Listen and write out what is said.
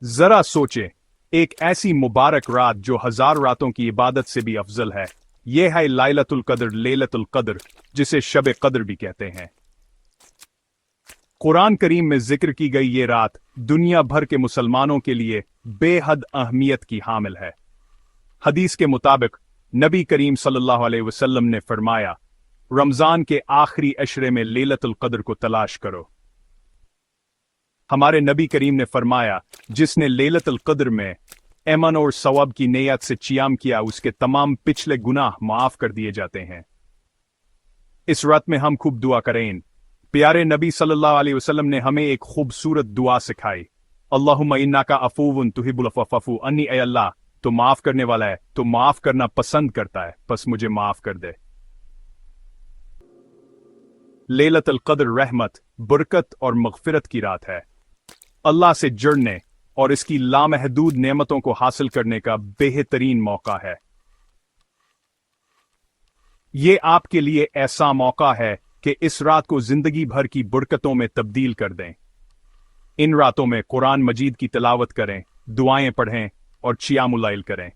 जरा सोचें, एक ऐसी मुबारक रात जो हजार रातों की इबादत से भी अफजल है। यह है लाइलतुल कद्र, लेलतुल कद्र, जिसे शब कद्र भी कहते हैं। कुरान करीम में जिक्र की गई ये रात दुनिया भर के मुसलमानों के लिए बेहद अहमियत की हामिल है। हदीस के मुताबिक नबी करीम सल्लल्लाहु अलैहि वसल्लम ने फरमाया, रमजान के आखिरी अशरे में लेलतुल कद्र को तलाश करो। हमारे नबी करीम ने फरमाया, जिसने लेलतुल कद्र में अमन और सवाब की नियत से क़ियाम किया, उसके तमाम पिछले गुनाह माफ कर दिए जाते हैं। इस रात में हम खूब दुआ करें। प्यारे नबी सल्लल्लाहु अलैहि वसल्लम ने हमें एक खूबसूरत दुआ सिखाई, अल्लाहुम्मा इन्नका अफूवुन तुहिब्बुल अफ़्व फ़अफ़ू अन्नी, ए अल्लाह तो माफ करने वाला है, तो माफ करना पसंद करता है, बस मुझे माफ कर दे। लेलतुल कद्र रहमत, बरकत और मग़फ़िरत की रात है। अल्लाह से जुड़ने और इसकी लामहदूद नेमतों को हासिल करने का बेहतरीन मौका है। ये आपके लिए ऐसा मौका है कि इस रात को जिंदगी भर की बरकतों में तब्दील कर दें। इन रातों में कुरान मजीद की तिलावत करें, दुआएं पढ़ें और क़ियामुल लैल करें।